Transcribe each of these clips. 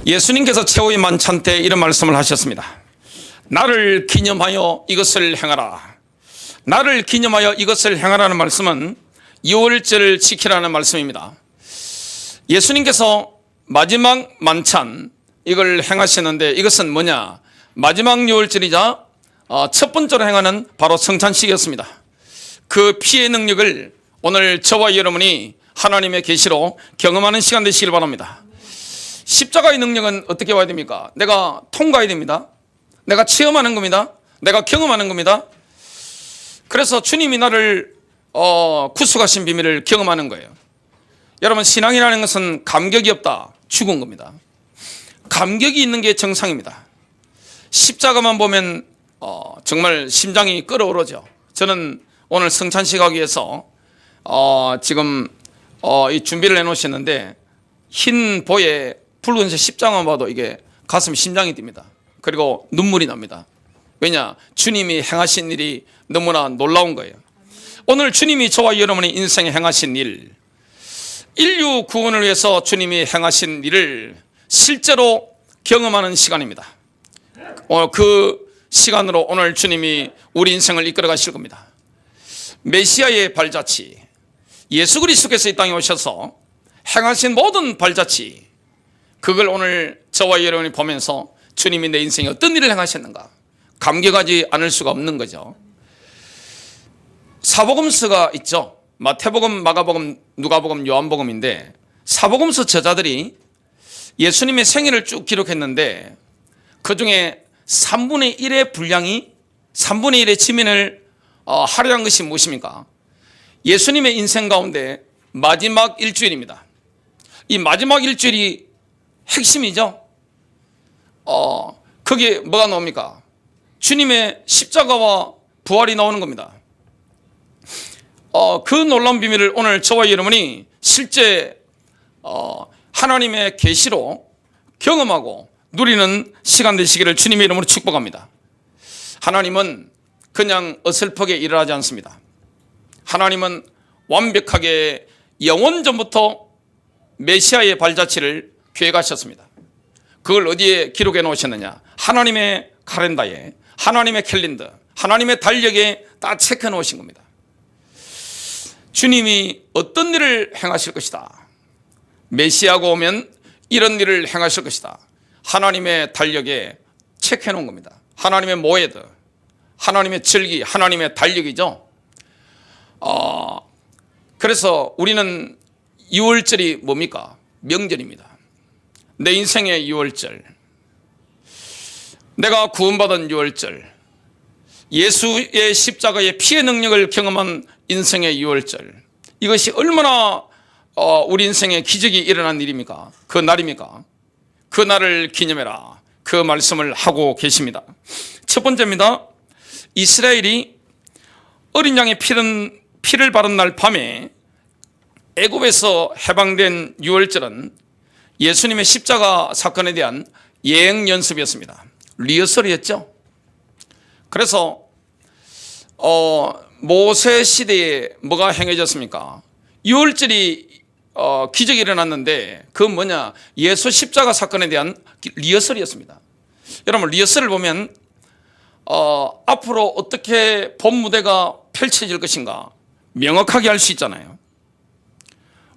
예수님께서 최후의 만찬 때 이런 말씀을 하셨습니다. 나를 기념하여 이것을 행하라. 나를 기념하여 이것을 행하라는 말씀은 유월절을 지키라는 말씀입니다. 예수님께서 마지막 만찬 이걸 행하셨는데 이것은 뭐냐? 마지막 유월절이자 첫 번째로 행하는 바로 성찬식이었습니다. 그 피의 능력을 오늘 저와 여러분이 하나님의 계시로 경험하는 시간 되시길 바랍니다. 십자가의 능력은 어떻게 와야 됩니까? 내가 통과해야 됩니다. 내가 체험하는 겁니다. 내가 경험하는 겁니다. 그래서 주님이 나를 구속하신 비밀을 경험하는 거예요. 여러분, 신앙이라는 것은 감격이 없다, 죽은 겁니다. 감격이 있는 게 정상입니다. 십자가만 보면 정말 심장이 끓어오르죠. 저는 오늘 성찬식 하기 위해서 지금 이 준비를 해놓으셨는데 흰 보에 붉은색 십자가만 봐도 이게 가슴 심장이 뜁니다. 그리고 눈물이 납니다. 왜냐? 주님이 행하신 일이 너무나 놀라운 거예요. 오늘 주님이 저와 여러분의 인생에 행하신 일, 인류 구원을 위해서 주님이 행하신 일을 실제로 경험하는 시간입니다. 그 시간으로 오늘 주님이 우리 인생을 이끌어 가실 겁니다. 메시아의 발자취, 예수 그리스도께서 이 땅에 오셔서 행하신 모든 발자취, 그걸 오늘 저와 여러분이 보면서 주님이 내 인생에 어떤 일을 행하셨는가 감격하지 않을 수가 없는 거죠. 사복음서가 있죠. 마태복음, 마가복음, 누가복음, 요한복음인데 사복음서 저자들이 예수님의 생애를 쭉 기록했는데 그중에 3분의 1의 분량이 3분의 1의 지면을 할애한 것이 무엇입니까? 예수님의 인생 가운데 마지막 일주일입니다. 이 마지막 일주일이 핵심이죠. 거기에 뭐가 나옵니까? 주님의 십자가와 부활이 나오는 겁니다. 그 놀라운 비밀을 오늘 저와 여러분이 실제 하나님의 계시로 경험하고 누리는 시간 되시기를 주님의 이름으로 축복합니다. 하나님은 그냥 어설프게 일을 하지 않습니다. 하나님은 완벽하게 영원전부터 메시아의 발자취를 계획하셨습니다. 그걸 어디에 기록해 놓으셨느냐? 하나님의 카렌다에, 하나님의 캘린더, 하나님의 달력에 다 체크해 놓으신 겁니다. 주님이 어떤 일을 행하실 것이다. 메시아가 오면 이런 일을 행하실 것이다. 하나님의 달력에 체크해 놓은 겁니다. 하나님의 모에드, 하나님의 절기, 하나님의 달력이죠. 그래서 우리는 6월절이 뭡니까? 명절입니다. 내 인생의 6월절, 내가 구원받은 6월절, 예수의 십자가의 피의 능력을 경험한 인생의 6월절, 이것이 얼마나 우리 인생에 기적이 일어난 일입니까? 그 날입니까? 그 날을 기념해라, 그 말씀을 하고 계십니다. 첫 번째입니다. 이스라엘이 어린 양의 피를 바른 날 밤에 애굽에서 해방된 6월절은 예수님의 십자가 사건에 대한 예행 연습이었습니다. 리허설이었죠. 그래서 모세 시대에 뭐가 행해졌습니까? 6월절이 기적이 일어났는데 그건 뭐냐? 예수 십자가 사건에 대한 리허설이었습니다. 여러분, 리허설을 보면 앞으로 어떻게 본 무대가 펼쳐질 것인가 명확하게 알 수 있잖아요.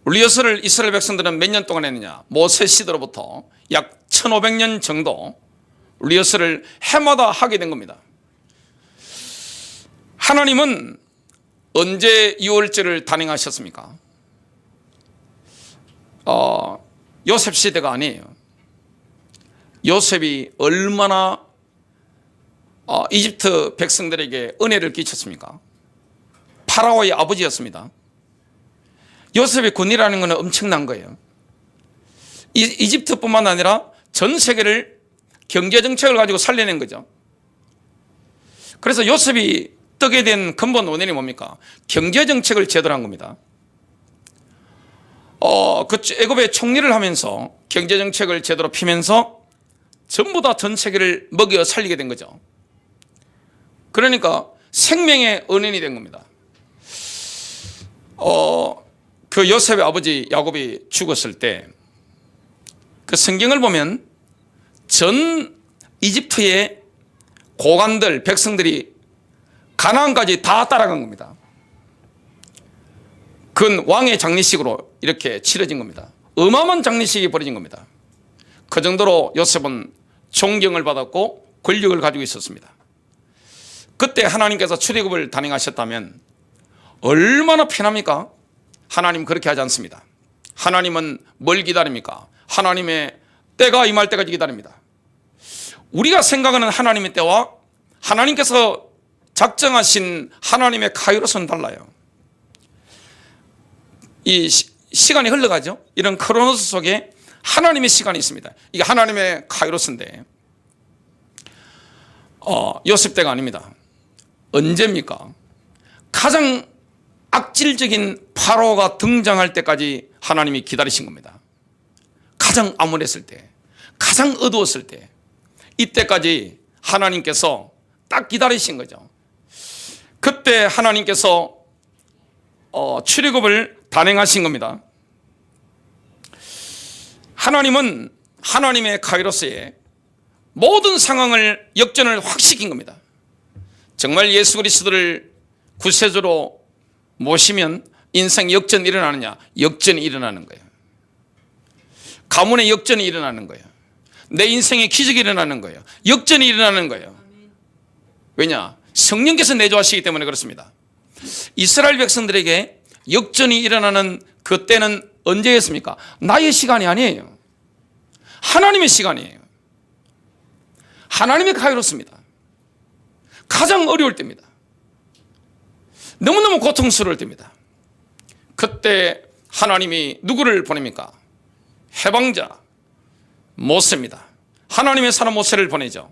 리허설을 이스라엘 백성들은 몇 년 동안 했느냐? 모세 시대로부터 약 1500년 정도 리허설을 해마다 하게 된 겁니다. 하나님은 언제 6월절을 단행하셨습니까? 요셉 시대가 아니에요. 요셉이 얼마나 이집트 백성들에게 은혜를 끼쳤습니까? 파라오의 아버지였습니다. 요셉의 군이라는 것은 엄청난 거예요. 이집트뿐만 아니라 전 세계를 경제정책을 가지고 살려낸 거죠. 그래서 요셉이 뜨게 된 근본 원인이 뭡니까? 경제정책을 제대로 한 겁니다. 그 애굽의 총리를 하면서 경제정책을 제대로 피면서 전부 다 전 세계를 먹여 살리게 된 거죠. 그러니까 생명의 은인이 된 겁니다. 그 요셉의 아버지 야곱이 죽었을 때 그 성경을 보면 전 이집트의 고관들, 백성들이 가나안까지 다 따라간 겁니다. 그건 왕의 장례식으로 이렇게 치러진 겁니다. 어마어마한 장례식이 벌어진 겁니다. 그 정도로 요셉은 존경을 받았고 권력을 가지고 있었습니다. 그때 하나님께서 출애굽을 단행하셨다면 얼마나 편합니까? 하나님 그렇게 하지 않습니다. 하나님은 뭘 기다립니까? 하나님의 때가 임할 때까지 기다립니다. 우리가 생각하는 하나님의 때와 하나님께서 작정하신 하나님의 카이로스는 달라요. 이 시간이 흘러가죠. 이런 크로노스 속에 하나님의 시간이 있습니다. 이게 하나님의 카이로스인데 요셉 때가 아닙니다. 언제입니까? 가장 악질적인 파라오가 등장할 때까지 하나님이 기다리신 겁니다. 가장 암울했을 때, 가장 어두웠을 때, 이때까지 하나님께서 딱 기다리신 거죠. 그때 하나님께서 출애굽을 단행하신 겁니다. 하나님은 하나님의 카이로스에 모든 상황을 역전을 확 시킨 겁니다. 정말 예수 그리스도를 구세주로 모시면 인생 역전이 일어나느냐? 역전이 일어나는 거예요. 가문의 역전이 일어나는 거예요. 내 인생의 기적이 일어나는 거예요. 역전이 일어나는 거예요. 왜냐? 성령께서 내조하시기 때문에 그렇습니다. 이스라엘 백성들에게 역전이 일어나는 그때는 언제였습니까? 나의 시간이 아니에요. 하나님의 시간이에요. 하나님의 카이로스입니다. 가장 어려울 때입니다. 너무너무 고통스러울 때입니다. 그때 하나님이 누구를 보냅니까? 해방자 모세입니다. 하나님의 사람 모세를 보내죠.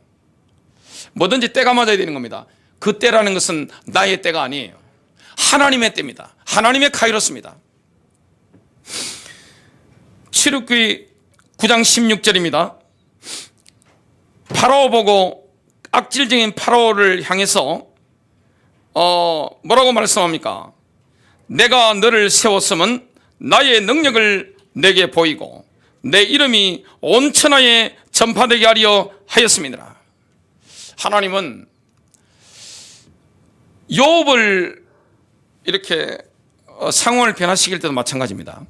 뭐든지 때가 맞아야 되는 겁니다. 그 때라는 것은 나의 때가 아니에요. 하나님의 때입니다. 하나님의 카이로스입니다. 출애굽기 9장 16절입니다. 파라오 보고 악질적인 파라오를 향해서 뭐라고 말씀합니까? 내가 너를 세웠음은 나의 능력을 내게 보이고 내 이름이 온 천하에 전파되게 하려 하였습니다. 하나님은 욥을 이렇게 상황을 변화시킬 때도 마찬가지입니다.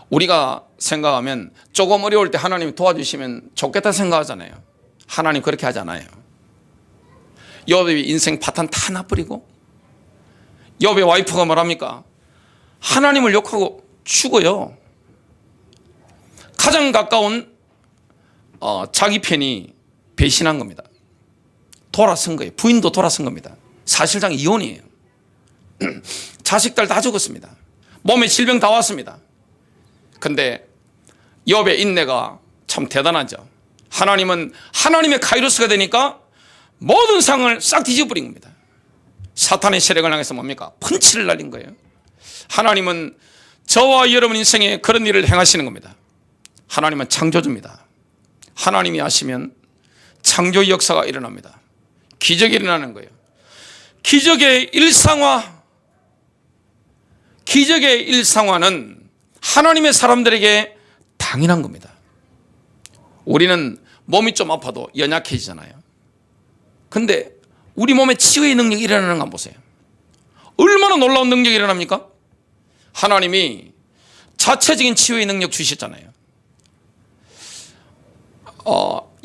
우리가 생각하면 조금 어려울 때 하나님이 도와주시면 좋겠다 생각하잖아요. 하나님 그렇게 하지 않아요. 욥이 인생 파탄 다 나버리고 욥의 와이프가 뭐랍니까? 하나님을 욕하고 죽어요. 가장 가까운 자기 편이 배신한 겁니다. 돌아선 거예요. 부인도 돌아선 겁니다. 사실상 이혼이에요. 자식들 다 죽었습니다. 몸에 질병 다 왔습니다. 근데 욥의 인내가 참 대단하죠. 하나님은 하나님의 카이로스가 되니까 모든 상을 싹 뒤집어버린 겁니다. 사탄의 세력을 향해서 뭡니까? 펀치를 날린 거예요. 하나님은 저와 여러분 인생에 그런 일을 행하시는 겁니다. 하나님은 창조주입니다. 하나님이 하시면 창조의 역사가 일어납니다. 기적이 일어나는 거예요. 기적의 일상화는 하나님의 사람들에게 당연한 겁니다. 우리는 몸이 좀 아파도 연약해지잖아요. 근데 우리 몸에 치유의 능력이 일어나는 거 한번 보세요. 얼마나 놀라운 능력이 일어납니까? 하나님이 자체적인 치유의 능력 주셨잖아요.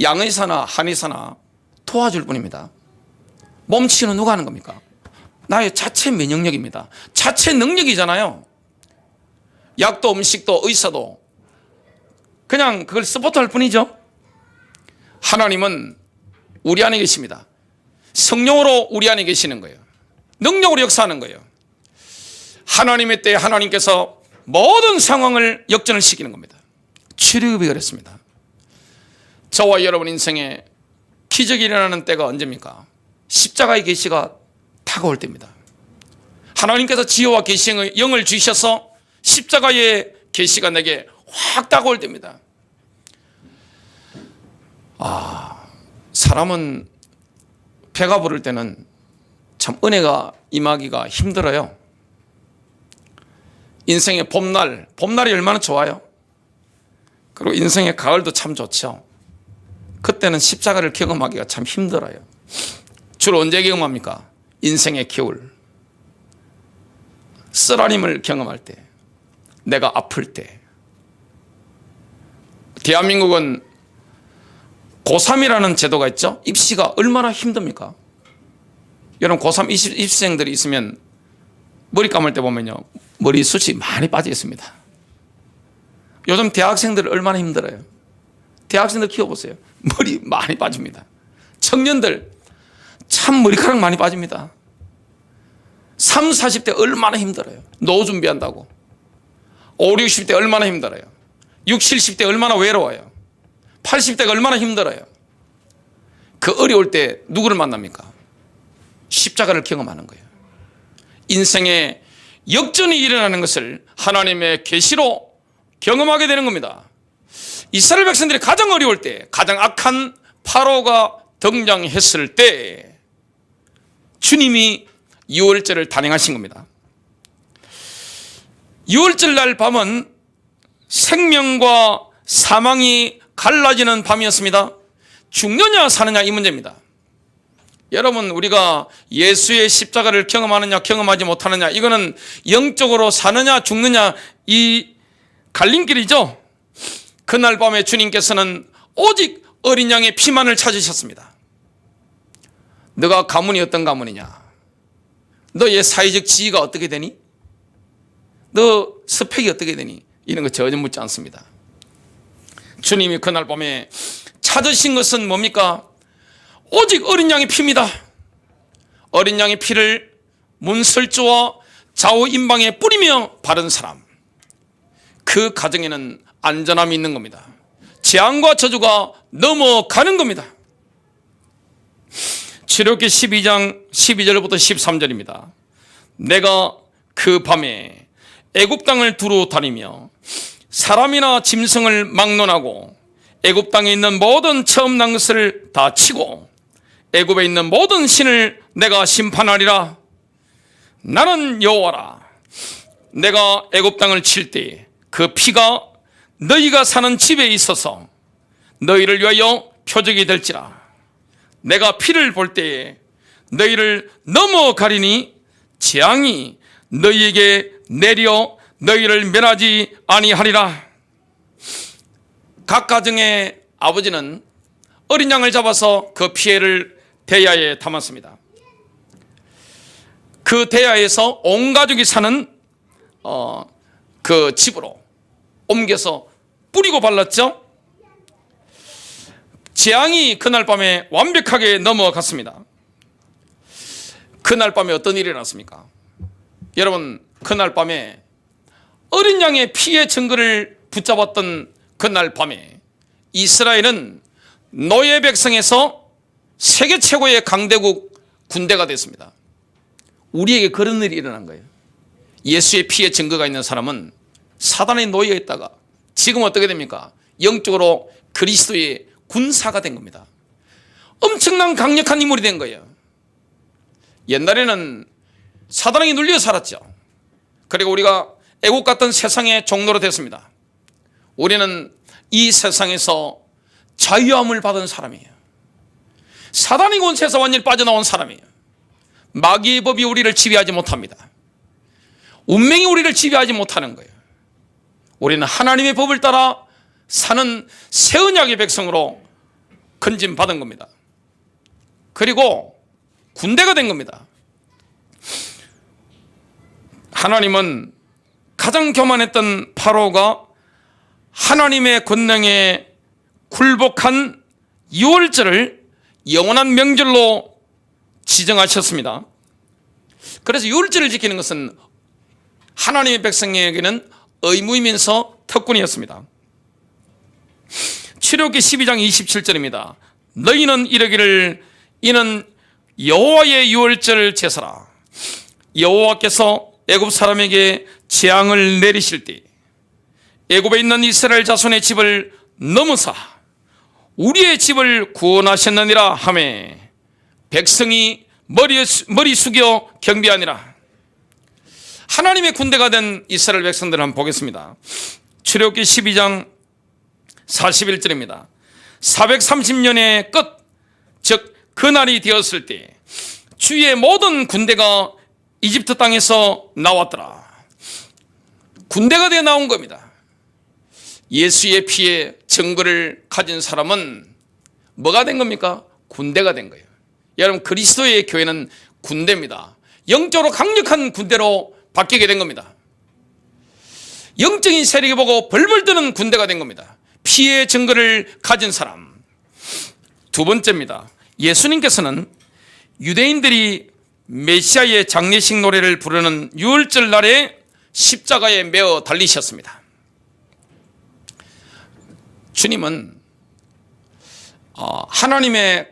양의사나 한의사나 도와줄 뿐입니다. 몸 치유는 누가 하는 겁니까? 나의 자체 면역력입니다. 자체 능력이잖아요. 약도 음식도 의사도 그냥 그걸 서포트할 뿐이죠. 하나님은 우리 안에 계십니다. 성령으로 우리 안에 계시는 거예요. 능력으로 역사하는 거예요. 하나님의 때에 하나님께서 모든 상황을 역전을 시키는 겁니다. 출애굽이 그랬습니다. 저와 여러분 인생에 기적이 일어나는 때가 언제입니까? 십자가의 계시가 다가올 때입니다. 하나님께서 지혜와 계시의 영을 주셔서 십자가의 계시가 내게 확 다가올 때입니다. 사람은 배가 부를 때는 참 은혜가 임하기가 힘들어요. 인생의 봄날이 얼마나 좋아요. 그리고 인생의 가을도 참 좋죠. 그때는 십자가를 경험하기가 참 힘들어요. 주로 언제 경험합니까? 인생의 겨울, 쓰라림을 경험할 때, 내가 아플 때. 대한민국은 고3이라는 제도가 있죠. 입시가 얼마나 힘듭니까? 여러분 고3 입시생들이 있으면 머리 감을 때 보면요, 머리숱이 많이 빠져 있습니다. 요즘 대학생들 얼마나 힘들어요. 대학생들 키워보세요. 머리 많이 빠집니다. 청년들 참 머리카락 많이 빠집니다. 30, 40대 얼마나 힘들어요. 노후 준비한다고. 5, 60대 얼마나 힘들어요. 60, 70대 얼마나 외로워요. 80대가 얼마나 힘들어요. 그 어려울 때 누구를 만납니까? 십자가를 경험하는 거예요. 인생에 역전이 일어나는 것을 하나님의 계시로 경험하게 되는 겁니다. 이스라엘 백성들이 가장 어려울 때, 가장 악한 파로가 등장했을 때 주님이 유월절을 단행하신 겁니다. 유월절 날 밤은 생명과 사망이 갈라지는 밤이었습니다. 죽느냐 사느냐 이 문제입니다. 여러분, 우리가 예수의 십자가를 경험하느냐 경험하지 못하느냐, 이거는 영적으로 사느냐 죽느냐 이 갈림길이죠. 그날 밤에 주님께서는 오직 어린 양의 피만을 찾으셨습니다. 너가 가문이 어떤 가문이냐, 너의 사회적 지위가 어떻게 되니, 너 스펙이 어떻게 되니, 이런 거 전혀 묻지 않습니다. 주님이 그날 밤에 찾으신 것은 뭡니까? 오직 어린 양의 피입니다. 어린 양의 피를 문설주와 좌우 임방에 뿌리며 바른 사람, 그 가정에는 안전함이 있는 겁니다. 재앙과 저주가 넘어가는 겁니다. 출애굽기 12장 12절부터 13절입니다. 내가 그 밤에 애굽 땅을 두루 다니며 사람이나 짐승을 막론하고 애굽 땅에 있는 모든 처음 난 것을 다 치고 애굽에 있는 모든 신을 내가 심판하리라. 나는 여호와라. 내가 애굽 땅을 칠 때 그 피가 너희가 사는 집에 있어서 너희를 위하여 표적이 될지라. 내가 피를 볼 때에 너희를 넘어가리니 재앙이 너희에게 내려 너희를 멸하지 아니하리라. 각 가정의 아버지는 어린 양을 잡아서 그 피해를 대야에 담았습니다. 그 대야에서 온 가족이 사는 그 집으로 옮겨서 뿌리고 발랐죠. 재앙이 그날 밤에 완벽하게 넘어갔습니다. 그날 밤에 어떤 일이 일어났습니까? 여러분, 그날 밤에 어린 양의 피의 증거를 붙잡았던 그날 밤에 이스라엘은 노예 백성에서 세계 최고의 강대국 군대가 됐습니다. 우리에게 그런 일이 일어난 거예요. 예수의 피의 증거가 있는 사람은 사단의 노예에 있다가 지금 어떻게 됩니까? 영적으로 그리스도의 군사가 된 겁니다. 엄청난 강력한 인물이 된 거예요. 옛날에는 사단에게 눌려 살았죠. 그리고 우리가 애국 같은 세상의 종로로 됐습니다. 우리는 이 세상에서 자유함을 받은 사람이에요. 사단의 권세에서 완전히 빠져나온 사람이에요. 마귀의 법이 우리를 지배하지 못합니다. 운명이 우리를 지배하지 못하는 거예요. 우리는 하나님의 법을 따라 사는 새 언약의 백성으로 건진받은 겁니다. 그리고 군대가 된 겁니다. 하나님은 가장 교만했던 파로가 하나님의 권능에 굴복한 유월절을 영원한 명절로 지정하셨습니다. 그래서 유월절을 지키는 것은 하나님의 백성에게는 의무이면서 특권이었습니다. 출애굽기 12장 27절입니다. 너희는 이르기를 이는 여호와의 유월절 제사라. 여호와께서 애굽 사람에게 재앙을 내리실 때 애굽에 있는 이스라엘 자손의 집을 넘어사 우리의 집을 구원하셨느니라 하매 백성이 머리 숙여 경배하니라. 하나님의 군대가 된 이스라엘 백성들을 한번 보겠습니다. 출애굽기 12장 41절입니다. 430년의 끝, 즉 그날이 되었을 때 주의 모든 군대가 이집트 땅에서 나왔더라. 군대가 되어 나온 겁니다. 예수의 피에 증거를 가진 사람은 뭐가 된 겁니까? 군대가 된 거예요. 여러분, 그리스도의 교회는 군대입니다. 영적으로 강력한 군대로 바뀌게 된 겁니다. 영적인 세력이 보고 벌벌 뜨는 군대가 된 겁니다. 피의 증거를 가진 사람. 두 번째입니다. 예수님께서는 유대인들이 메시아의 장례식 노래를 부르는 유월절 날에 십자가에 매어 달리셨습니다. 주님은 하나님의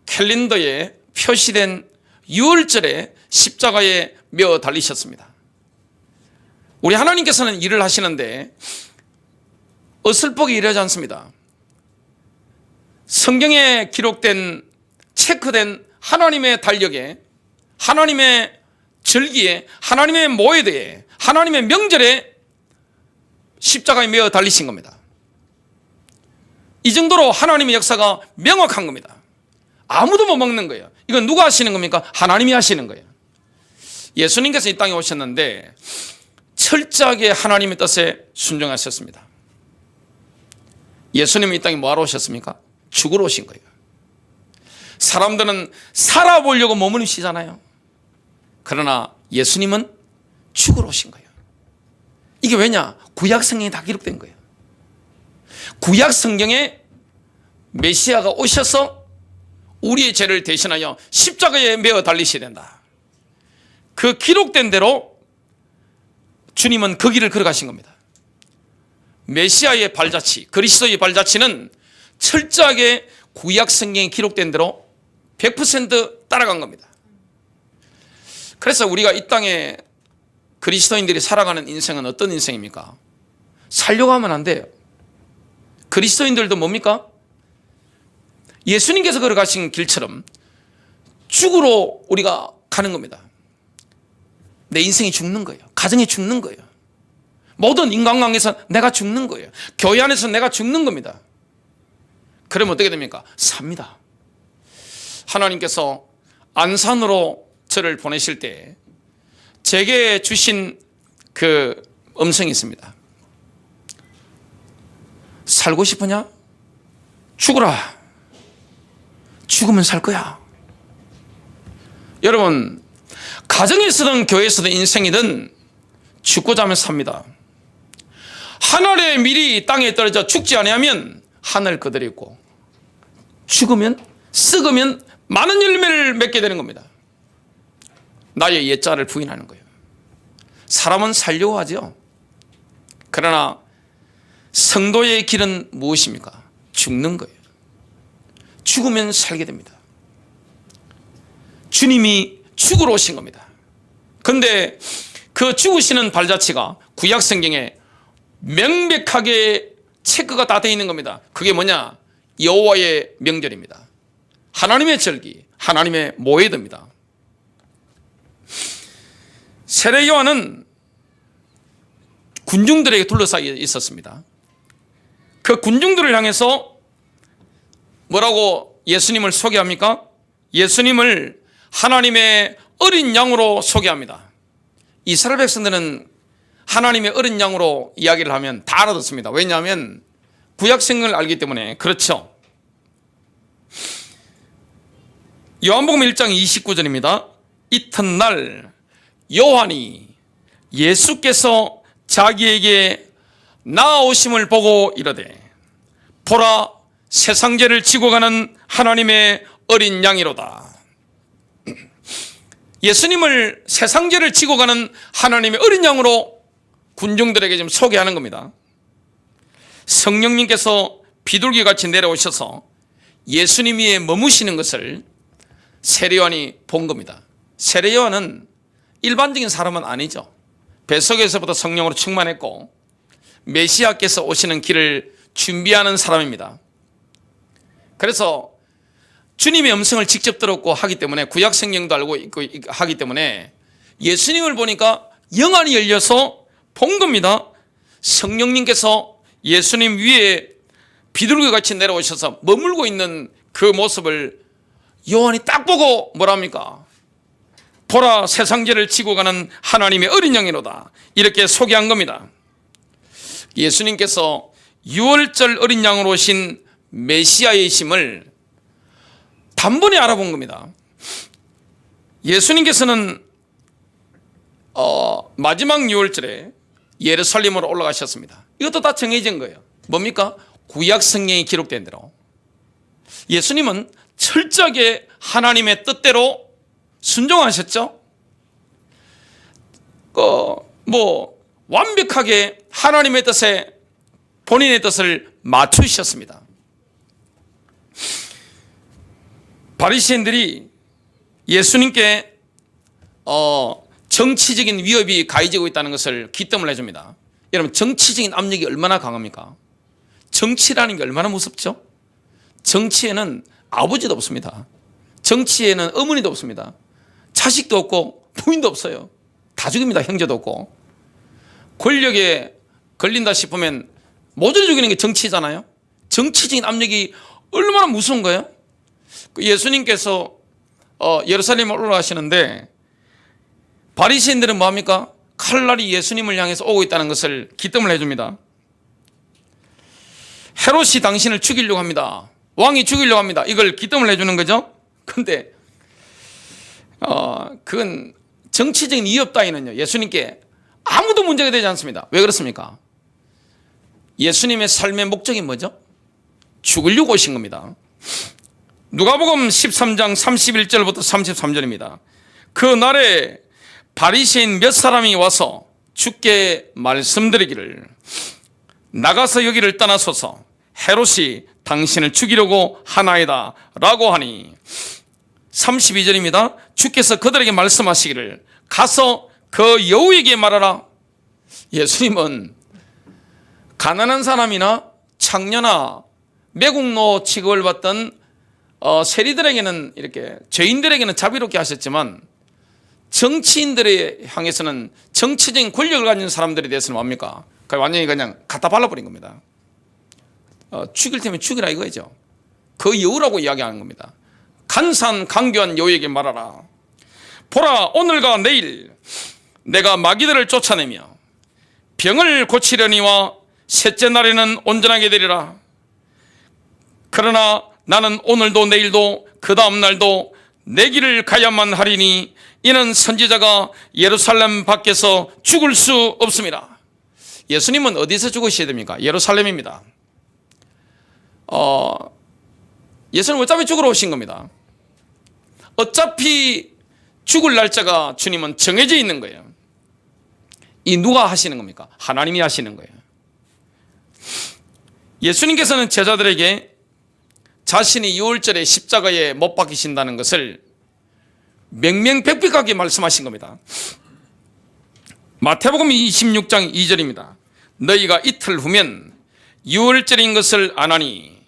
캘린더에 표시된 유월절에 십자가에 매어 달리셨습니다. 우리 하나님께서는 일을 하시는데 어설프게 일하지 않습니다. 성경에 기록된, 체크된 하나님의 달력에, 하나님의 절기에, 하나님의 모에드에, 하나님의 명절에 십자가에 매어 달리신 겁니다. 이 정도로 하나님의 역사가 명확한 겁니다. 아무도 못 막는 거예요. 이건 누가 하시는 겁니까? 하나님이 하시는 거예요. 예수님께서 이 땅에 오셨는데 철저하게 하나님의 뜻에 순종하셨습니다. 예수님이 이 땅에 뭐하러 오셨습니까? 죽으러 오신 거예요. 사람들은 살아보려고 머무르시잖아요. 그러나 예수님은 죽으러 오신 거예요. 이게 왜냐? 구약 성경에 다 기록된 거예요. 구약 성경에 메시아가 오셔서 우리의 죄를 대신하여 십자가에 매어 달리셔야 된다. 그 기록된 대로 주님은 그 길을 걸어가신 겁니다. 메시아의 발자취, 그리스도의 발자취는 철저하게 구약 성경에 기록된 대로 100% 따라간 겁니다. 그래서 우리가 이 땅에 그리스도인들이 살아가는 인생은 어떤 인생입니까? 살려고 하면 안 돼요. 그리스도인들도 뭡니까? 예수님께서 걸어가신 길처럼 죽으러 우리가 가는 겁니다. 내 인생이 죽는 거예요. 가정이 죽는 거예요. 모든 인간관계에서 내가 죽는 거예요. 교회 안에서 내가 죽는 겁니다. 그러면 어떻게 됩니까? 삽니다. 하나님께서 안산으로 저를 보내실 때 제게 주신 그 음성이 있습니다. 살고 싶으냐? 죽어라. 죽으면 살 거야. 여러분, 가정에서든 교회에서든 인생이든 죽고자 하면 삽니다. 하늘의 밀이 땅에 떨어져 죽지 아니하면 하늘 그대로 있고, 죽으면, 썩으면 많은 열매를 맺게 되는 겁니다. 나의 옛자를 부인하는 거예요. 사람은 살려고 하죠. 그러나 성도의 길은 무엇입니까? 죽는 거예요. 죽으면 살게 됩니다. 주님이 죽으러 오신 겁니다. 그런데 그 죽으시는 발자취가 구약 성경에 명백하게 체크가 다 되어 있는 겁니다. 그게 뭐냐? 여호와의 명절입니다. 하나님의 절기, 하나님의 모에드입니다. 세례 요한은 군중들에게 둘러싸여 있었습니다. 그 군중들을 향해서 뭐라고 예수님을 소개합니까? 예수님을 하나님의 어린 양으로 소개합니다. 이스라엘 백성들은 하나님의 어린 양으로 이야기를 하면 다 알아듣습니다. 왜냐하면 구약 성경을 알기 때문에. 그렇죠. 요한복음 1장 29절입니다. 이튿날 요한이 예수께서 자기에게 나아오심을 보고 이르되 보라, 세상죄를 지고 가는 하나님의 어린 양이로다. 예수님을 세상죄를 지고 가는 하나님의 어린 양으로 군중들에게 지금 소개하는 겁니다. 성령님께서 비둘기같이 내려오셔서 예수님 위에 머무시는 것을 세례요한이 본 겁니다. 세례요한은 일반적인 사람은 아니죠. 뱃속에서부터 성령으로 충만했고 메시아께서 오시는 길을 준비하는 사람입니다. 그래서 주님의 음성을 직접 들었고 하기 때문에 구약 성경도 알고 있고 하기 때문에 예수님을 보니까 영안이 열려서 본 겁니다. 성령님께서 예수님 위에 비둘기같이 내려오셔서 머물고 있는 그 모습을 요한이 딱 보고 뭐랍니까? 보라, 세상죄를 지고 가는 하나님의 어린 양이로다, 이렇게 소개한 겁니다. 예수님께서 6월절 어린 양으로 오신 메시아이심을 단번에 알아본 겁니다. 예수님께서는 마지막 6월절에 예루살렘으로 올라가셨습니다. 이것도 다 정해진 거예요. 뭡니까? 구약 성경에 기록된 대로. 예수님은 철저하게 하나님의 뜻대로 순종하셨죠. 완벽하게 하나님의 뜻에 본인의 뜻을 맞추셨습니다. 바리새인들이 예수님께 정치적인 위협이 가해지고 있다는 것을 기점을 해줍니다. 여러분, 정치적인 압력이 얼마나 강합니까? 정치라는 게 얼마나 무섭죠? 정치에는 아버지도 없습니다. 정치에는 어머니도 없습니다. 자식도 없고 부인도 없어요. 다 죽입니다. 형제도 없고. 권력에 걸린다 싶으면 모조리 죽이는 게 정치잖아요. 정치적인 압력이 얼마나 무서운 거예요? 예수님께서 예루살렘에 올라가시는데 바리새인들은 뭐합니까? 칼날이 예수님을 향해서 오고 있다는 것을 기점을 해줍니다. 헤롯이 당신을 죽이려고 합니다. 왕이 죽이려고 합니다. 이걸 기점을 해주는 거죠. 그런데 그건 정치적인 위협 따위는요, 예수님께 아무도 문제가 되지 않습니다. 왜 그렇습니까? 예수님의 삶의 목적이 뭐죠? 죽으려고 오신 겁니다. 누가복음 13장 31절부터 33절입니다. 그 날에 바리새인 몇 사람이 와서 주께 말씀드리기를, 나가서 여기를 떠나소서, 헤롯이 당신을 죽이려고 하나이다 라고 하니, 32절입니다. 주께서 그들에게 말씀하시기를, 가서 그 여우에게 말하라. 예수님은 가난한 사람이나 창녀나 매국노 취급을 받던 세리들에게는, 이렇게 죄인들에게는 자비롭게 하셨지만 정치인들에 향해서는, 정치적인 권력을 가진 사람들에 대해서는 뭡니까? 완전히 그냥 갖다 발라버린 겁니다. 죽일 테면 죽이라 이거죠. 그 여우라고 이야기하는 겁니다. 간사한 강교한 여우에게 말하라. 보라, 오늘과 내일 내가 마귀들을 쫓아내며 병을 고치려니와 셋째 날에는 온전하게 되리라. 그러나 나는 오늘도 내일도 그 다음 날도 내 길을 가야만 하리니 이는 선지자가 예루살렘 밖에서 죽을 수 없습니다. 예수님은 어디서 죽으셔야 됩니까? 예루살렘입니다. 예수님은 어차피 죽으러 오신 겁니다. 어차피 죽을 날짜가 주님은 정해져 있는 거예요. 이 누가 하시는 겁니까? 하나님이 하시는 거예요. 예수님께서는 제자들에게 자신이 6월절에 십자가에 못 박히신다는 것을 명명백백하게 말씀하신 겁니다. 마태복음 26장 2절입니다. 너희가 이틀 후면 6월절인 것을 아나니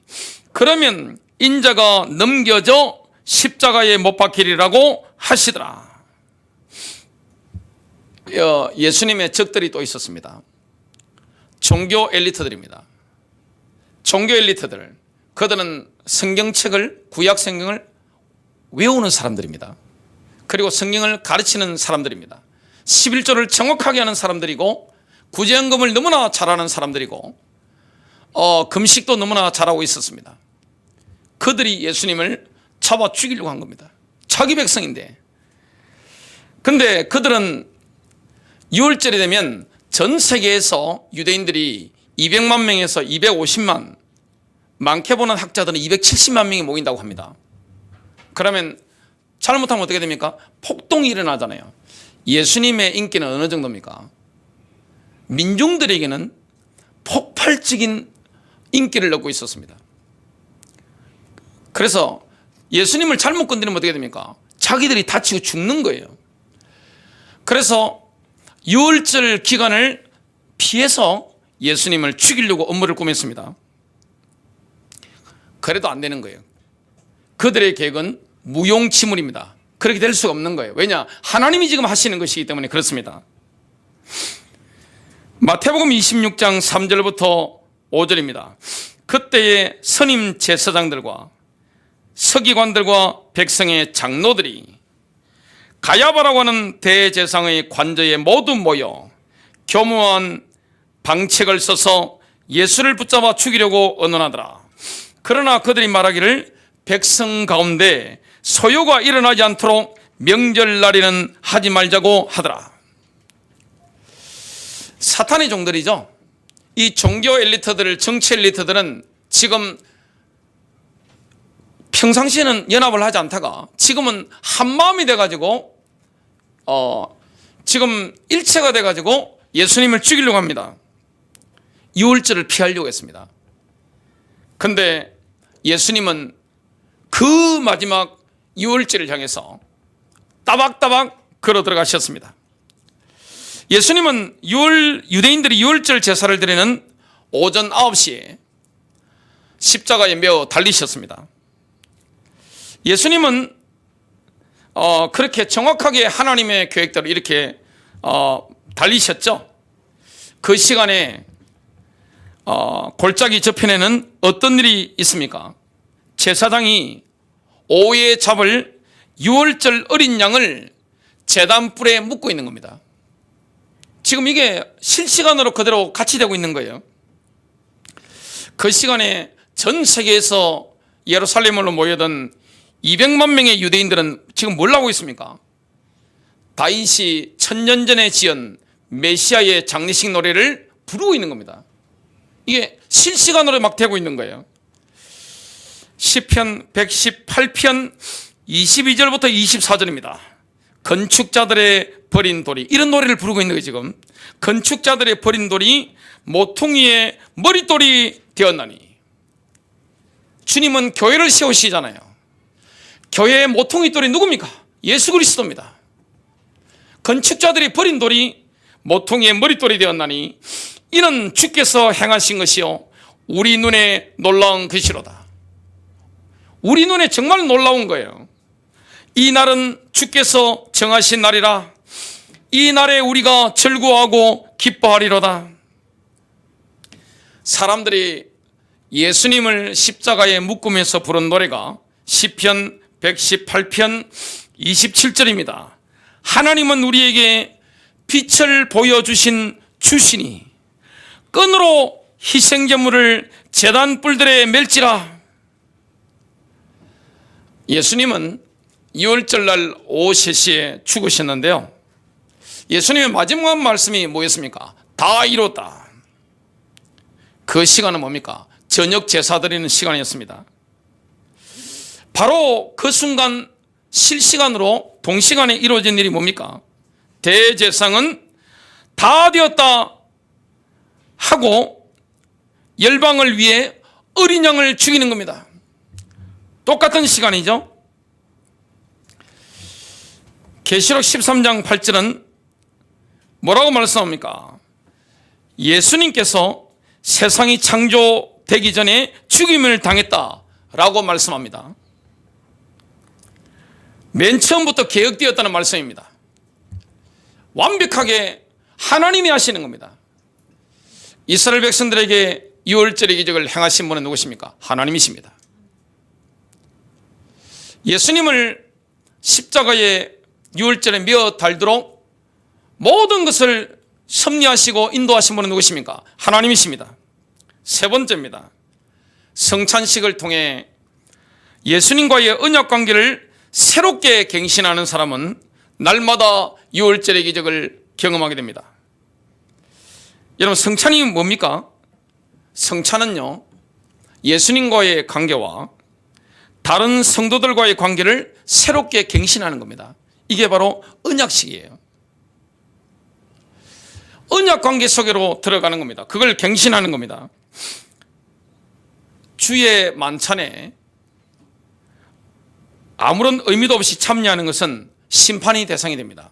그러면 인자가 넘겨져 십자가에 못 박히리라고 하시더라. 예수님의 적들이 또 있었습니다. 종교 엘리트들입니다. 종교 엘리트들, 그들은 성경책을, 구약 성경을 외우는 사람들입니다. 그리고 성경을 가르치는 사람들입니다. 11조를 정확하게 하는 사람들이고, 구제연금을 너무나 잘하는 사람들이고, 금식도 너무나 잘하고 있었습니다. 그들이 예수님을 잡아 죽이려고 한 겁니다. 자기 백성인데. 근데 그들은 6월절이 되면 전 세계에서 유대인들이 200만 명에서 250만, 많게 보는 학자들은 270만 명이 모인다고 합니다. 그러면 잘못하면 어떻게 됩니까? 폭동이 일어나잖아요. 예수님의 인기는 어느 정도입니까? 민중들에게는 폭발적인 인기를 얻고 있었습니다. 그래서 예수님을 잘못 건드리면 어떻게 됩니까? 자기들이 다치고 죽는 거예요. 그래서 6월절 기간을 피해서 예수님을 죽이려고 업무를 꾸몄습니다. 그래도 안 되는 거예요. 그들의 계획은 무용지물입니다. 그렇게 될 수가 없는 거예요. 왜냐? 하나님이 지금 하시는 것이기 때문에 그렇습니다. 마태복음 26장 3절부터 5절입니다. 그때의 선임 제사장들과 서기관들과 백성의 장로들이 가야바라고 하는 대제사장의 관저에 모두 모여 교묘한 방책을 써서 예수를 붙잡아 죽이려고 언언하더라. 그러나 그들이 말하기를 백성 가운데 소요가 일어나지 않도록 명절날에는 하지 말자고 하더라. 사탄의 종들이죠. 이 종교 엘리트들, 정치 엘리트들은 지금 평상시에는 연합을 하지 않다가 지금은 한마음이 돼가지고 지금 일체가 돼가지고 예수님을 죽이려고 합니다. 유월절을 피하려고 했습니다. 근데 예수님은 그 마지막 유월절을 향해서 따박따박 걸어 들어가셨습니다. 예수님은 유대인들이 유월절 제사를 드리는 오전 9시에 십자가에 매어 달리셨습니다. 예수님은 그렇게 정확하게 하나님의 계획대로 이렇게 달리셨죠. 그 시간에 골짜기 저편에는 어떤 일이 있습니까? 제사장이 오후에 잡을 유월절 어린 양을 제단불에 묻고 있는 겁니다. 지금 이게 실시간으로 그대로 같이 되고 있는 거예요. 그 시간에 전 세계에서 예루살렘으로 모여든 200만 명의 유대인들은 지금 뭘 하고 있습니까? 다윗이 1000년 전에 지은 메시아의 장례식 노래를 부르고 있는 겁니다. 이게 실시간으로 막 되고 있는 거예요. 시편 118편 22절부터 24절입니다. 건축자들의 버린 돌이, 이런 노래를 부르고 있는 거예요. 지금 건축자들의 버린 돌이 모퉁이의 머릿돌이 되었나니. 주님은 교회를 세우시잖아요. 교회의 모퉁이 돌이 누굽니까? 예수 그리스도입니다. 건축자들이 버린 돌이 모퉁이의 머릿돌이 되었나니 이는 주께서 행하신 것이요 우리 눈에 놀라운 것이로다. 우리 눈에 정말 놀라운 거예요. 이 날은 주께서 정하신 날이라. 이 날에 우리가 즐거워하고 기뻐하리로다. 사람들이 예수님을 십자가에 묶으면서 부른 노래가 시편 118편 27절입니다. 하나님은 우리에게 빛을 보여주신 주시니 끈으로 희생제물을 제단불들에 멜지라. 예수님은 유월절날 오후 3시에 죽으셨는데요. 예수님의 마지막 말씀이 뭐였습니까? 다 이뤘다. 그 시간은 뭡니까? 저녁 제사 드리는 시간이었습니다. 바로 그 순간 실시간으로 동시간에 이루어진 일이 뭡니까? 대제사장은 다 되었다 하고 열방을 위해 어린 양을 죽이는 겁니다. 똑같은 시간이죠. 계시록 13장 8절은 뭐라고 말씀합니까? 예수님께서 세상이 창조되기 전에 죽임을 당했다라고 말씀합니다. 맨 처음부터 계획되었다는 말씀입니다. 완벽하게 하나님이 하시는 겁니다. 이스라엘 백성들에게 유월절의 기적을 행하신 분은 누구십니까? 하나님이십니다. 예수님을 십자가에 유월절에 며 달도록 모든 것을 섭리하시고 인도하신 분은 누구십니까? 하나님이십니다. 세 번째입니다. 성찬식을 통해 예수님과의 언약 관계를 새롭게 갱신하는 사람은 날마다 유월절의 기적을 경험하게 됩니다. 여러분, 성찬이 뭡니까? 성찬은요, 예수님과의 관계와 다른 성도들과의 관계를 새롭게 갱신하는 겁니다. 이게 바로 언약식이에요. 언약 관계 속으로 들어가는 겁니다. 그걸 갱신하는 겁니다. 주의 만찬에 아무런 의미도 없이 참여하는 것은 심판의 대상이 됩니다.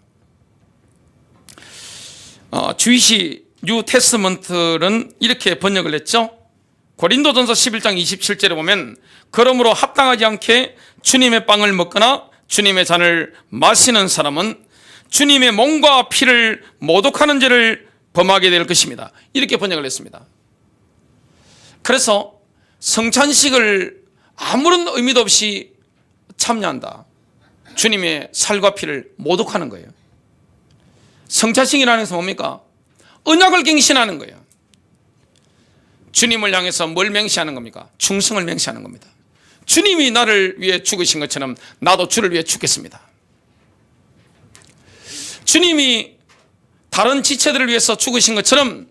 주이시 뉴 테스먼트는 이렇게 번역을 했죠. 고린도전서 11장 27절에 보면 그러므로 합당하지 않게 주님의 빵을 먹거나 주님의 잔을 마시는 사람은 주님의 몸과 피를 모독하는 죄를 범하게 될 것입니다. 이렇게 번역을 했습니다. 그래서 성찬식을 아무런 의미도 없이 참여한다. 주님의 살과 피를 모독하는 거예요. 성찬식이라는 것은 뭡니까? 언약을 갱신하는 거예요. 주님을 향해서 뭘 맹세하는 겁니까? 충성을 맹세하는 겁니다. 주님이 나를 위해 죽으신 것처럼 나도 주를 위해 죽겠습니다. 주님이 다른 지체들을 위해서 죽으신 것처럼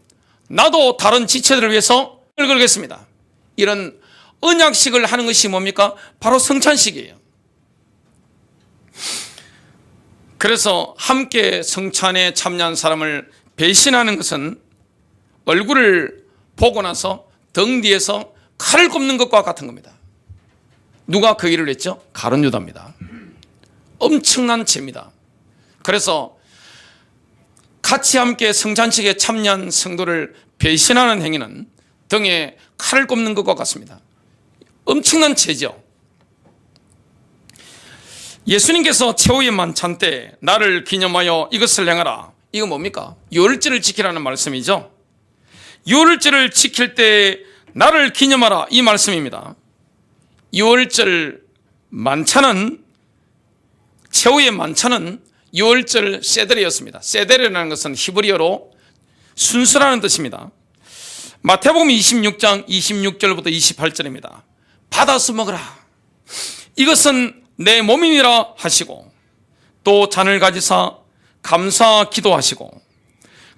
나도 다른 지체들을 위해서 걸겠습니다. 이런 언약식을 하는 것이 뭡니까? 바로 성찬식이에요. 그래서 함께 성찬에 참여한 사람을 배신하는 것은 얼굴을 보고 나서 등 뒤에서 칼을 꼽는 것과 같은 겁니다. 누가 그 일을 했죠? 가룟 유다입니다. 엄청난 죄입니다. 그래서 같이 함께 성찬식에 참여한 성도를 배신하는 행위는 등에 칼을 꼽는 것과 같습니다. 엄청난 죄죠. 예수님께서 최후의 만찬 때 나를 기념하여 이것을 행하라. 이거 뭡니까? 유월절을 지키라는 말씀이죠. 유월절을 지킬 때 나를 기념하라, 이 말씀입니다. 유월절 만찬은, 최후의 만찬은 유월절 세데르였습니다. 세데르라는 것은 히브리어로 순수라는 뜻입니다. 마태복음 26장 26절부터 28절입니다. 받아서 먹으라, 이것은 내 몸이니라 하시고, 또 잔을 가지사 감사 기도하시고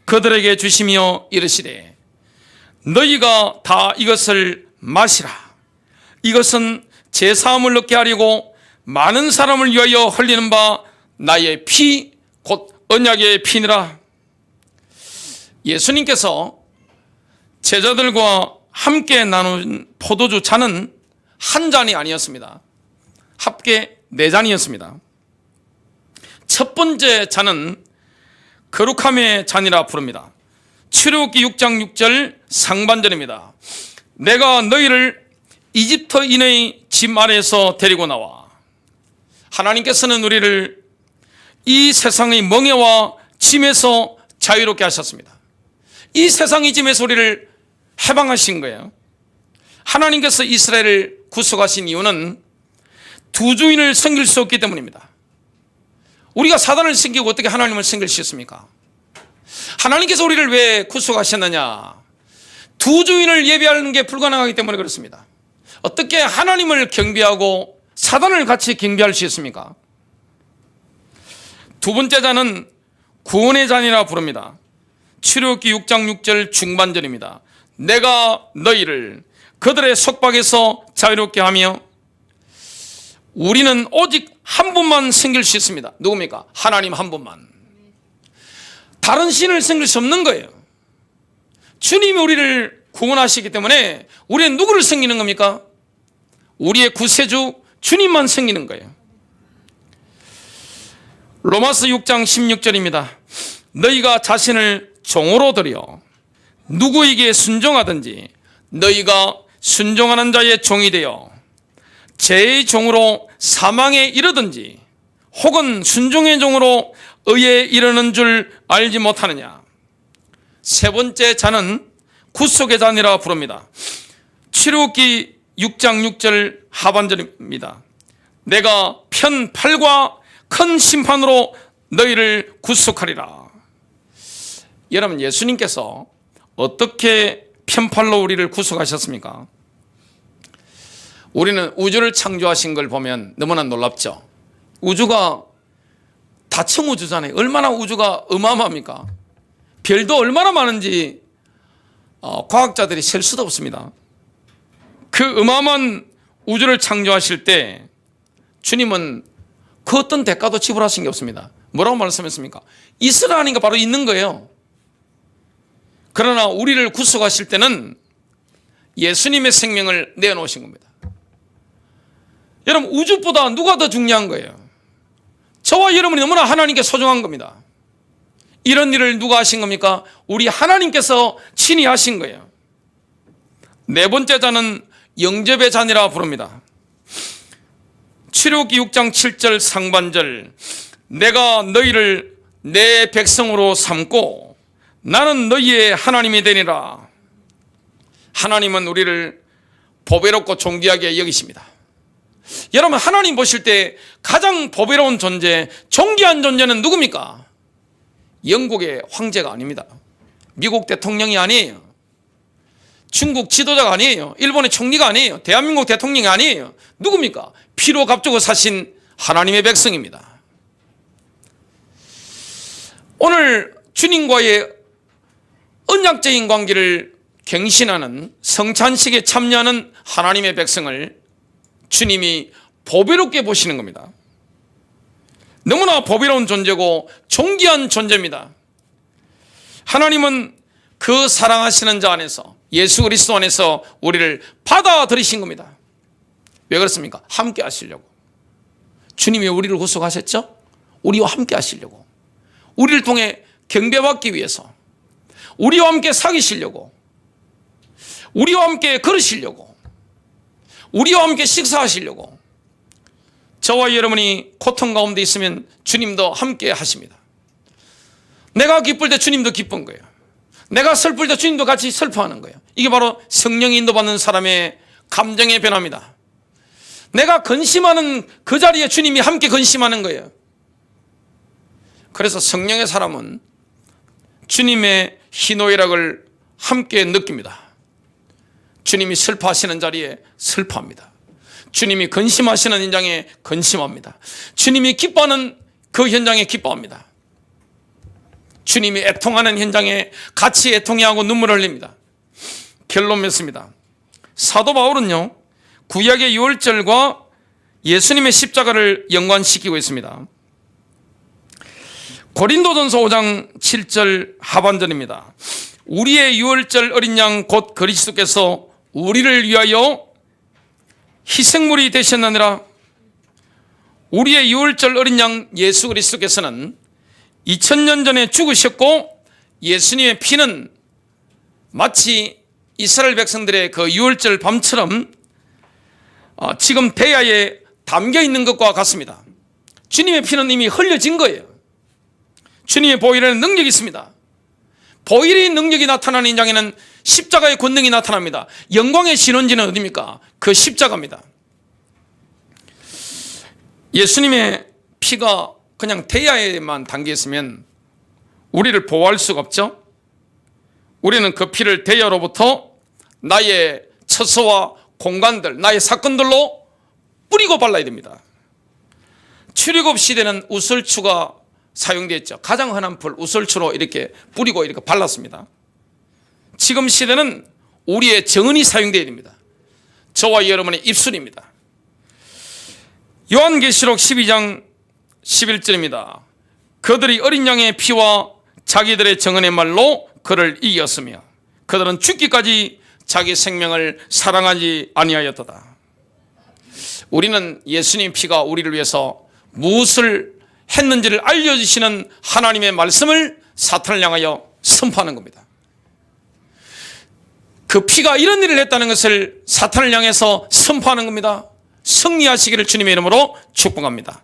그들에게 주시며 이르시되 너희가 다 이것을 마시라. 이것은 제 사함을 얻게 하려고 많은 사람을 위하여 흘리는 바 나의 피, 곧 언약의 피니라. 예수님께서 제자들과 함께 나눈 포도주 잔은 한 잔이 아니었습니다. 합계 4잔이었습니다. 첫 번째 잔은 거룩함의 잔이라 부릅니다. 출애굽기 6장 6절 상반절입니다. 내가 너희를 이집트인의 집 아래에서 데리고 나와. 하나님께서는 우리를 이 세상의 멍에와 짐에서 자유롭게 하셨습니다. 이 세상의 짐에서 우리를 해방하신 거예요. 하나님께서 이스라엘을 구속하신 이유는 두 주인을 섬길 수 없기 때문입니다. 우리가 사단을 섬기고 어떻게 하나님을 섬길 수 있습니까? 하나님께서 우리를 왜 구속하셨느냐? 두 주인을 예배하는 게 불가능하기 때문에 그렇습니다. 어떻게 하나님을 경배하고 사단을 같이 경배할 수 있습니까? 두 번째 잔은 구원의 잔이라 부릅니다. 출애굽기 6장 6절 중반절입니다. 내가 너희를 그들의 속박에서 자유롭게 하며, 우리는 오직 한 분만 섬길 수 있습니다. 누굽니까? 하나님 한 분만. 다른 신을 섬길 수 없는 거예요. 주님이 우리를 구원하시기 때문에 우리는 누구를 섬기는 겁니까? 우리의 구세주 주님만 섬기는 거예요. 로마서 6장 16절입니다. 너희가 자신을 종으로 들여 누구에게 순종하든지 너희가 순종하는 자의 종이 되어 죄의 종으로 사망에 이르든지 혹은 순종의 종으로 의에 이르는 줄 알지 못하느냐. 세 번째 잔은 구속의 잔이라 부릅니다. 출애굽기 6장 6절 하반절입니다. 내가 편팔과 큰 심판으로 너희를 구속하리라. 여러분, 예수님께서 어떻게 편팔로 우리를 구속하셨습니까? 우리는 우주를 창조하신 걸 보면 너무나 놀랍죠. 우주가 다층 우주잖아요. 얼마나 우주가 어마어마합니까? 별도 얼마나 많은지 과학자들이 셀 수도 없습니다. 그 어마어마한 우주를 창조하실 때 주님은 그 어떤 대가도 지불하신 게 없습니다. 뭐라고 말씀했습니까? 있으라 하니까 바로 있는 거예요. 그러나 우리를 구속하실 때는 예수님의 생명을 내어놓으신 겁니다. 여러분, 우주보다 누가 더 중요한 거예요? 저와 여러분이 너무나 하나님께 소중한 겁니다. 이런 일을 누가 하신 겁니까? 우리 하나님께서 친히 하신 거예요. 네 번째 잔은 영접의 잔이라 부릅니다. 출애굽기 6장 7절 상반절, 내가 너희를 내 백성으로 삼고 나는 너희의 하나님이 되니라. 하나님은 우리를 보배롭고 존귀하게 여기십니다. 여러분, 하나님 보실 때 가장 보배로운 존재, 존귀한 존재는 누굽니까? 영국의 황제가 아닙니다. 미국 대통령이 아니에요. 중국 지도자가 아니에요. 일본의 총리가 아니에요. 대한민국 대통령이 아니에요. 누굽니까? 피로 값주고 사신 하나님의 백성입니다. 오늘 주님과의 언약적인 관계를 갱신하는 성찬식에 참여하는 하나님의 백성을 주님이 보배롭게 보시는 겁니다. 너무나 보배로운 존재고 존귀한 존재입니다. 하나님은 그 사랑하시는 자 안에서, 예수 그리스도 안에서 우리를 받아들이신 겁니다. 왜 그렇습니까? 함께 하시려고. 주님이 우리를 구속하셨죠? 우리와 함께 하시려고. 우리를 통해 경배받기 위해서, 우리와 함께 사귀시려고, 우리와 함께 걸으시려고, 우리와 함께 식사하시려고. 저와 여러분이 고통 가운데 있으면 주님도 함께 하십니다. 내가 기쁠 때 주님도 기쁜 거예요. 내가 슬플 때 주님도 같이 슬퍼하는 거예요. 이게 바로 성령이 인도받는 사람의 감정의 변화입니다. 내가 근심하는 그 자리에 주님이 함께 근심하는 거예요. 그래서 성령의 사람은 주님의 희노애락을 함께 느낍니다. 주님이 슬퍼하시는 자리에 슬퍼합니다. 주님이 근심하시는 현장에 근심합니다. 주님이 기뻐하는 그 현장에 기뻐합니다. 주님이 애통하는 현장에 같이 애통해하고 눈물을 흘립니다. 결론 맺습니다. 사도 바울은요, 구약의 유월절과 예수님의 십자가를 연관시키고 있습니다. 고린도전서 5장 7절 하반절입니다. 우리의 유월절 어린 양 곧 그리스도께서 우리를 위하여 희생물이 되셨느니라. 우리의 유월절 어린 양 예수 그리스도께서는 2000년 전에 죽으셨고, 예수님의 피는 마치 이스라엘 백성들의 그 유월절 밤처럼 지금 대야에 담겨 있는 것과 같습니다. 주님의 피는 이미 흘려진 거예요. 주님의 보혈에는 능력이 있습니다. 보혈의 능력이 나타나는 현장에는 십자가의 권능이 나타납니다. 영광의 신원지는 어디입니까? 그 십자가입니다. 예수님의 피가 그냥 대야에만 담겨 있으면 우리를 보호할 수가 없죠. 우리는 그 피를 대야로부터 나의 처소와 공간들, 나의 사건들로 뿌리고 발라야 됩니다. 출애굽 시대는 우슬추가 사용되었죠. 가장 흔한 풀 우슬추로 이렇게 뿌리고 이렇게 발랐습니다. 지금 시대는 우리의 정은이 사용되어야 됩니다. 저와 여러분의 입술입니다. 요한계시록 12장 11절입니다. 그들이 어린 양의 피와 자기들의 정은의 말로 그를 이겼으며 그들은 죽기까지 자기 생명을 사랑하지 아니하였도다. 우리는 예수님 피가 우리를 위해서 무엇을 했는지를 알려주시는 하나님의 말씀을 사탄을 향하여 선포하는 겁니다. 그 피가 이런 일을 했다는 것을 사탄을 향해서 선포하는 겁니다. 승리하시기를 주님의 이름으로 축복합니다.